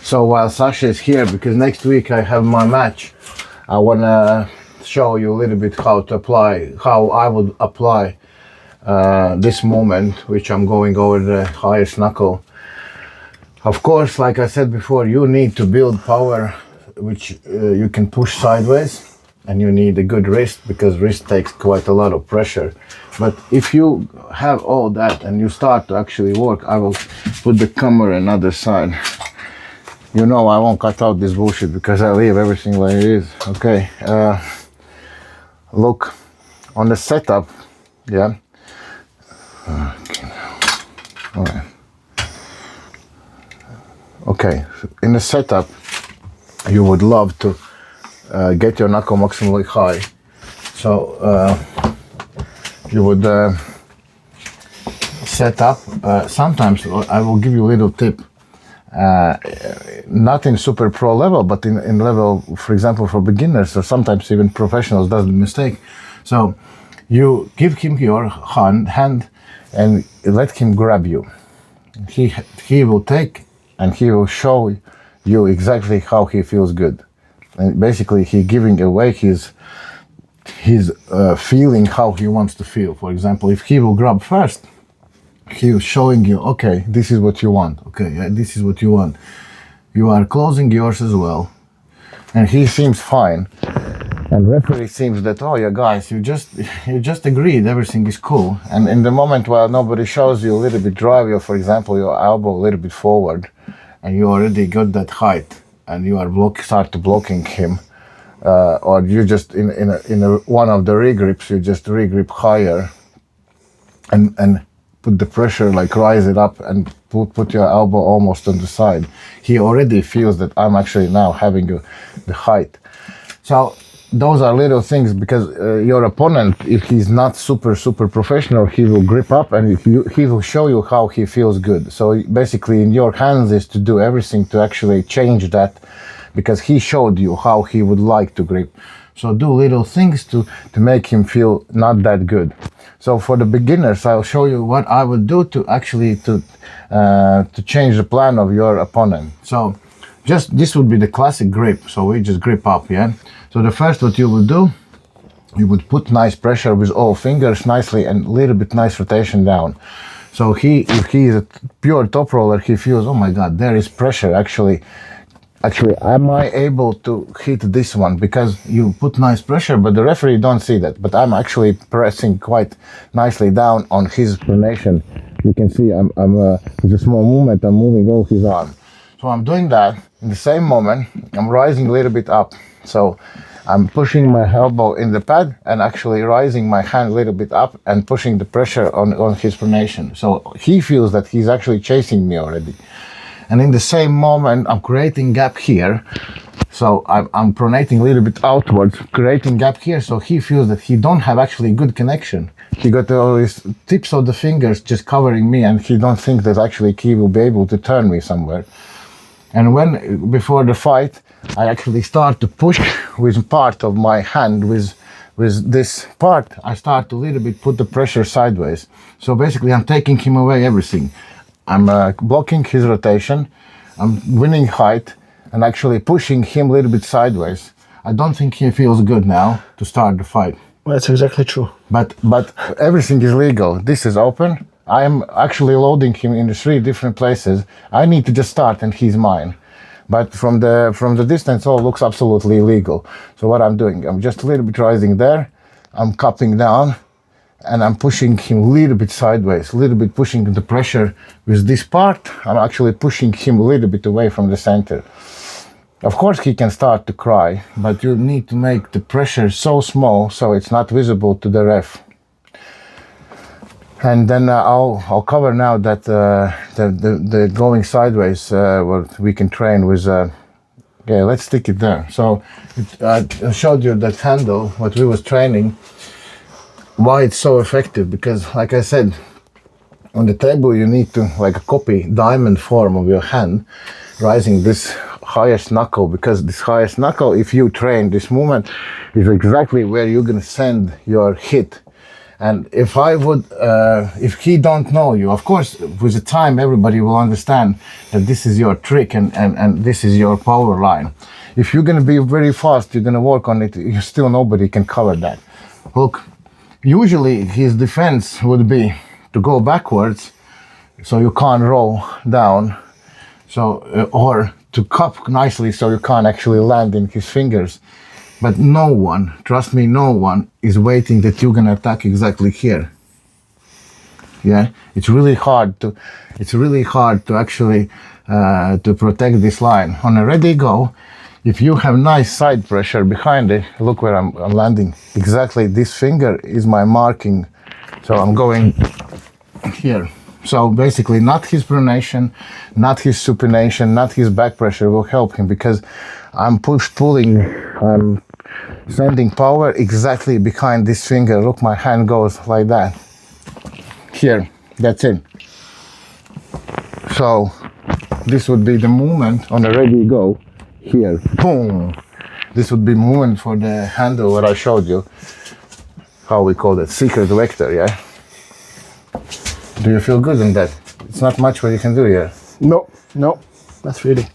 So while Sasha is here, because next week I have my match, I want to show you a little bit how I would apply this moment, which I'm going over the highest knuckle. Of course, like I said before, you need to build power, which you can push sideways, and you need a good wrist, because wrist takes quite a lot of pressure. But if you have all that and you start to actually work, I will put the camera another side. You know I won't cut out this bullshit because I leave everything like it is. Okay, look, on the setup, yeah. Okay. All right. Okay, in the setup, you would love to get your knuckle maximally high. So you would set up, sometimes I will give you a little tip. Not in super pro level, but in level, for example, for beginners or sometimes even professionals does the mistake. So you give him your hand and let him grab you. He will take and he will show you exactly how he feels good. And basically he giving away his feeling how he wants to feel. For example, if he will grab first, he is showing you, okay, this is what you want. Okay, yeah, this is what you want. You are closing yours as well, and he seems fine. And referee seems that, oh yeah, guys, you just agreed, everything is cool. And in the moment while nobody shows you a little bit, drive your, for example, your elbow a little bit forward, and you already got that height, and you are start blocking him, or you just in one of the regrips, you just regrip higher, and put the pressure, like rise it up and put your elbow almost on the side. He already feels that I'm actually now having the height. So those are little things, because your opponent, if he's not super professional, he will grip up and he will show you how he feels good. So basically in your hands is to do everything to actually change that, because he showed you how he would like to grip. So do little things to make him feel not that good. So for the beginners, I'll show you what I would do to actually to change the plan of your opponent. So just this would be the classic grip. So we just grip up, yeah. So the first what you would do, you would put nice pressure with all fingers nicely and a little bit nice rotation down. So if he is a pure top roller, he feels, oh my God, there is pressure actually. Actually, am I able to hit this one? Because you put nice pressure, but the referee don't see that. But I'm actually pressing quite nicely down on his pronation. You can see I'm with a small movement, I'm moving all his arm. So I'm doing that. In the same moment, I'm rising a little bit up. So I'm pushing my elbow in the pad and actually rising my hand a little bit up and pushing the pressure on his pronation. So he feels that he's actually chasing me already. And in the same moment, I'm creating gap here. So I'm pronating a little bit outwards, creating gap here. So he feels that he don't have actually good connection. He got all his tips of the fingers just covering me, and he don't think that actually he will be able to turn me somewhere. And before the fight, I actually start to push with part of my hand with this part. I start to a little bit put the pressure sideways. So basically I'm taking him away everything. I'm blocking his rotation, I'm winning height, and actually pushing him a little bit sideways. I don't think he feels good now to start the fight. Well, that's exactly true. But everything is legal. This is open. I am actually loading him in the 3 different places. I need to just start and he's mine. But from the distance, all looks absolutely legal. So what I'm doing, I'm just a little bit rising there. I'm cupping down. And I'm pushing him a little bit sideways, a little bit pushing the pressure with this part. I'm actually pushing him a little bit away from the center. Of course, he can start to cry, but you need to make the pressure so small so it's not visible to the ref. And then I'll cover now that the going sideways, what we can train with. Okay, let's stick it there. So I showed you that handle, what we was training. Why it's so effective, because like I said, on the table you need to copy diamond form of your hand, rising this highest knuckle, because this highest knuckle, if you train this movement, is exactly where you're going to send your hit. And if I would, if he don't know you, of course, with the time, everybody will understand that this is your trick and this is your power line. If you're going to be very fast, you're going to work on it, still nobody can cover that. Look, usually his defense would be to go backwards so you can't roll down, so or to cup nicely so you can't actually land in his fingers. But no one, trust me, no one is waiting that you're gonna attack exactly here. Yeah, it's really hard to actually to protect this line. On a ready go, if you have nice side pressure behind it, look where I'm landing. Exactly, this finger is my marking, so I'm going here. So basically, not his pronation, not his supination, not his back pressure will help him, because I'm pulling, I'm sending power exactly behind this finger. Look, my hand goes like that. Here, that's it. So this would be the movement on a ready go. Here, boom. This would be movement for the handle what I showed you. How we call it, secret vector, yeah? Do you feel good in that? It's not much what you can do here. No, that's really